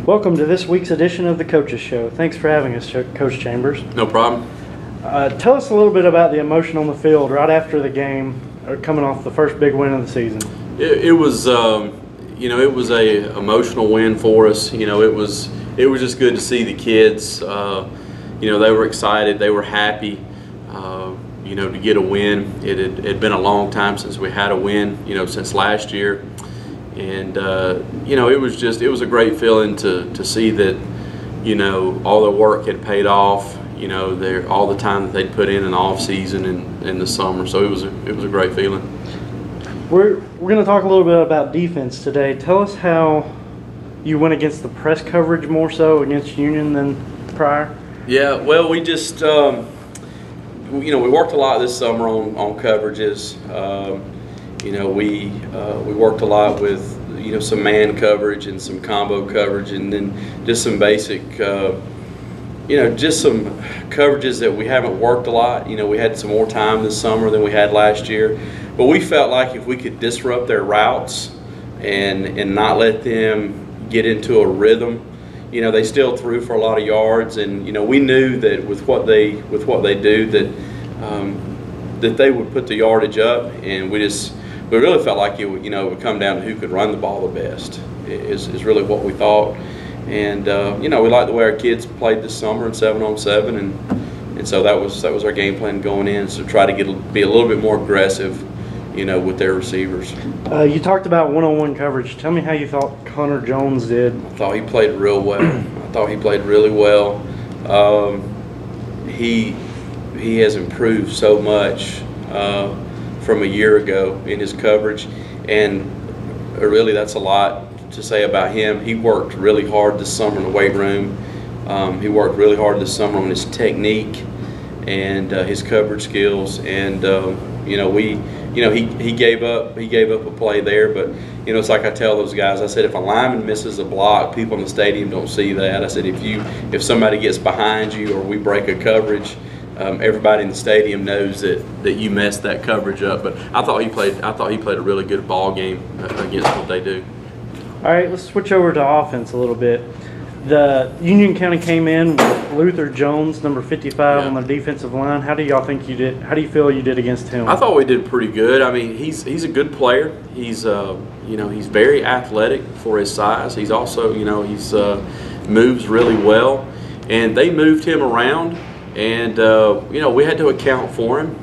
Welcome to this week's edition of the Coaches Show. Thanks for having us, Coach Chambers. No problem. Tell us a little bit about the emotion on the field right after the game, or coming off the first big win of the season. It was, it was a emotional win for us. It was just good to see the kids. They were excited, they were happy. To get a win. It had been a long time since we had a win. Since last year, and it was a great feeling to see that all their work had paid off. All the time that they'd put in the off season and in the summer. So it was a great feeling. We're going to talk a little bit about defense today. Tell us how you went against the press coverage more so against Union than prior. Yeah, well, we just we worked a lot this summer on coverages. We worked a lot with some man coverage and some combo coverage, and then just some basic just some coverages that we haven't worked a lot. We had some more time this summer than we had last year, but we felt like if we could disrupt their routes and not let them get into a rhythm, they still threw for a lot of yards, and we knew that with what they do that they would put the yardage up, and we really felt like it would come down to who could run the ball the best. Is really what we thought. And we like the way our kids played this summer in 7-on-7, and so that was our game plan going in. So try to be a little bit more aggressive, with their receivers. You talked about one-on-one coverage. Tell me how you thought Connor Jones did. I thought he played real well. I thought he played really well. He has improved so much from a year ago in his coverage, and really that's a lot to say about him. He worked really hard this summer in the weight room. He worked really hard this summer on his technique and his coverage skills, and he gave up a play there, but it's like I tell those guys, I said, if a lineman misses a block, people in the stadium don't see that. I said, if somebody gets behind you or we break a coverage, everybody in the stadium knows that you messed that coverage up. But I thought he played a really good ball game against what they do. All right, let's switch over to offense a little bit. The Union County came in with Luther Jones, number 55, on the defensive line. How do y'all think you did? How do you feel you did against him? I thought we did pretty good. I mean, he's a good player. He's he's very athletic for his size. He's also he's moves really well, and they moved him around, and we had to account for him.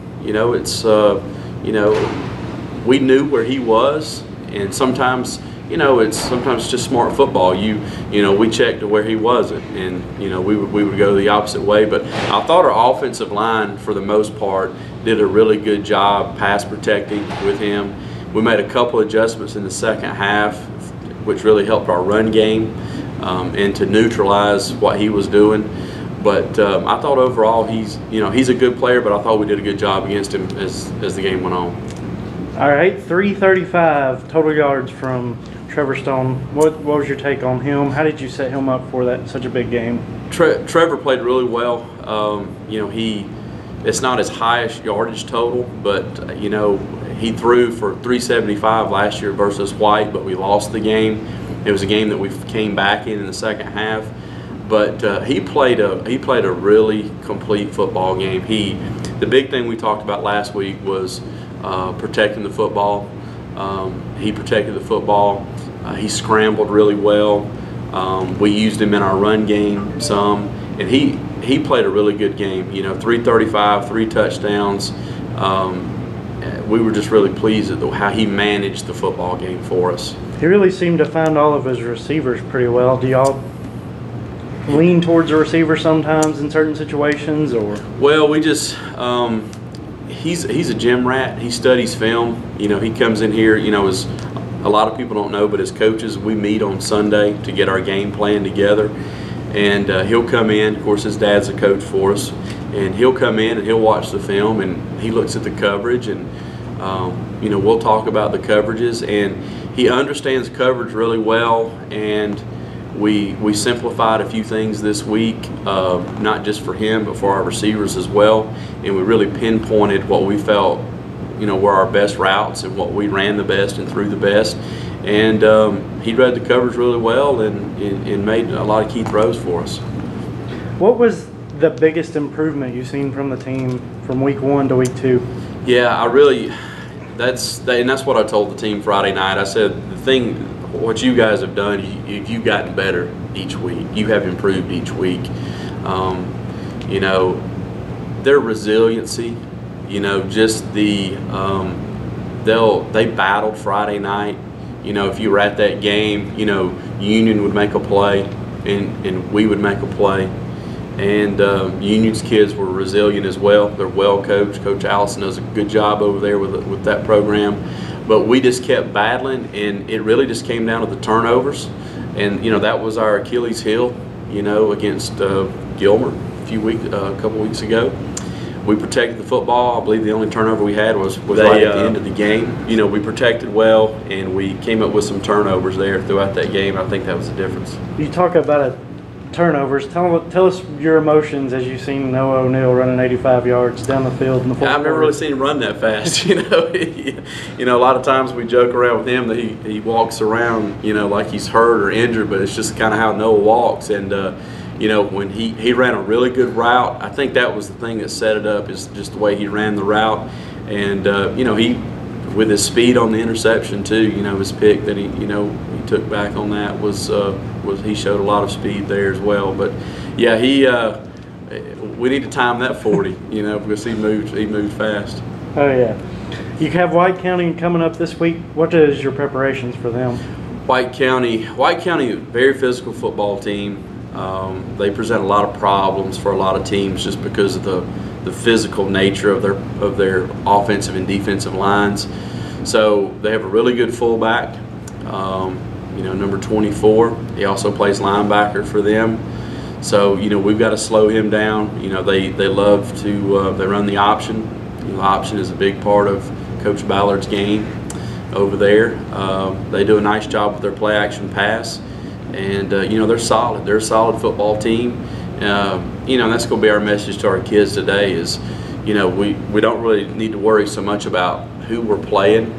We knew where he was, and sometimes. It's sometimes just smart football. We checked to where he wasn't, and we would go the opposite way. But I thought our offensive line, for the most part, did a really good job pass protecting with him. We made a couple adjustments in the second half, which really helped our run game and to neutralize what he was doing. But I thought overall he's a good player, but I thought we did a good job against him as the game went on. All right, 335 total yards from Trevor Stone. What was your take on him? How did you set him up for such a big game? Trevor played really well. It's not his highest yardage total, but he threw for 375 last year versus White, but we lost the game. It was a game that we came back in the second half, but he played a really complete football game. The big thing we talked about last week was protecting the football. He protected the football. He scrambled really well. We used him in our run game some, and he played a really good game. 335, 3 touchdowns. We were just really pleased at how he managed the football game for us. He really seemed to find all of his receivers pretty well. Do y'all lean towards a receiver sometimes in certain situations, or? Well, we just he's a gym rat. He studies film. He comes in here. As a lot of people don't know, but as coaches, we meet on Sunday to get our game plan together. And he'll come in. Of course, his dad's a coach for us, and he'll come in and he'll watch the film and he looks at the coverage, and we'll talk about the coverages, and he understands coverage really well. And we simplified a few things this week, not just for him but for our receivers as well, and we really pinpointed what we felt were our best routes and what we ran the best and threw the best. And he read the coverage really well and made a lot of key throws for us. What was the biggest improvement you've seen from the team from week 1 to week 2? Yeah, that's what I told the team Friday night. I said, what you guys have done, you've gotten better each week. You have improved each week. Their resiliency, just they battled Friday night. If you were at that game, Union would make a play and we would make a play. And Union's kids were resilient as well. They're well coached. Coach Allison does a good job over there with that program. But we just kept battling, and it really just came down to the turnovers. And that was our Achilles heel, against Gilmer a couple weeks ago. We protected the football. I believe the only turnover we had was right at the end of the game. We protected well, and we came up with some turnovers there throughout that game. I think that was the difference. You talk about turnovers. Tell us your emotions as you've seen Noah O'Neal running 85 yards down the field in the fourth I've never quarter. really seen him run that fast. A lot of times we joke around with him that he walks around, like he's hurt or injured, but it's just kind of how Noah walks. And when he ran a really good route, I think that was the thing that set it up, is just the way he ran the route. And he, with his speed on the interception too, his pick that he took back on that was he showed a lot of speed there as well. But yeah, we need to time that 40, because he moved fast. Oh yeah. You have White County coming up this week. What is your preparations for them? White County, very physical football team. They present a lot of problems for a lot of teams just because of the physical nature of their offensive and defensive lines. So they have a really good fullback, number 24. He also plays linebacker for them. So we've got to slow him down. They love to they run the option. The option is a big part of Coach Ballard's game over there. They do a nice job with their play action pass. And, they're solid. They're a solid football team. And that's going to be our message to our kids today is, we don't really need to worry so much about who we're playing.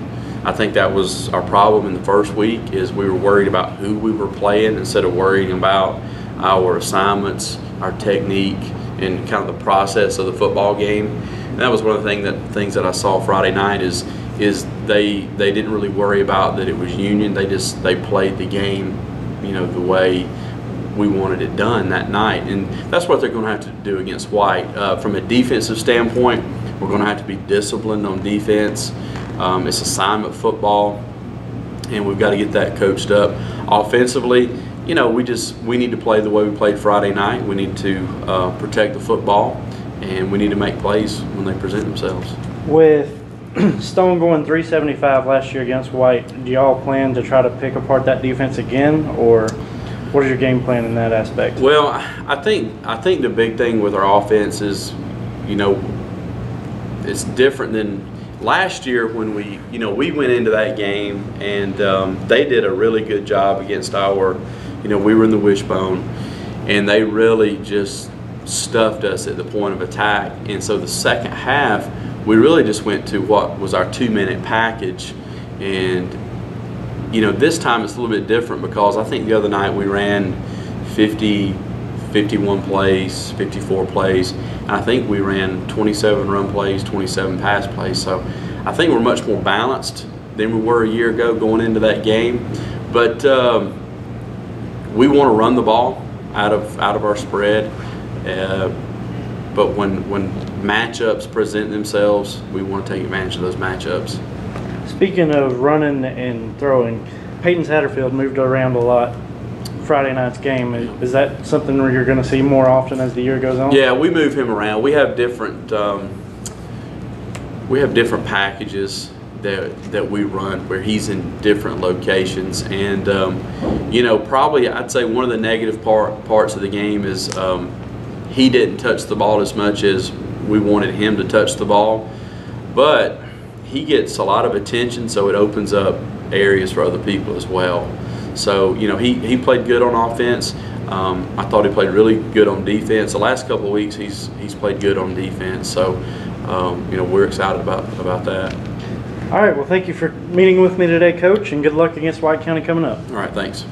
I think that was our problem in the first week, is we were worried about who we were playing instead of worrying about our assignments, our technique, and kind of the process of the football game. And that was one of the things that I saw Friday night is they didn't really worry about that it was Union. They played the game the way we wanted it done that night. And that's what they're going to have to do against White. From a defensive standpoint, we're going to have to be disciplined on defense. It's assignment football, and we've got to get that coached up. Offensively, we need to play the way we played Friday night. We need to protect the football, and we need to make plays when they present themselves. With Stone going 375 last year against White, do y'all plan to try to pick apart that defense again, or what is your game plan in that aspect? Well, I think the big thing with our offense is, it's different than last year when we went into that game and they did a really good job against our, we were in the wishbone, and they really just stuffed us at the point of attack. And so the second half, we really just went to what was our 2-minute package. And this time it's a little bit different, because I think the other night we ran 51 plays, 54 plays, and I think we ran 27 run plays, 27 pass plays. So I think we're much more balanced than we were a year ago going into that game. But we want to run the ball out of our spread. But when matchups present themselves, we want to take advantage of those matchups. Speaking of running and throwing, Peyton Satterfield moved around a lot Friday night's game. Is that something where you're going to see more often as the year goes on? Yeah, we move him around. We have different packages that we run where he's in different locations. And probably I'd say one of the negative parts of the game is he didn't touch the ball as much as we wanted him to touch the ball, but he gets a lot of attention, so it opens up areas for other people as well. So he played good on offense. I thought he played really good on defense. The last couple of weeks he's played good on defense. So we're excited about that. All right, well, thank you for meeting with me today, Coach, and good luck against White County coming up. All right, thanks.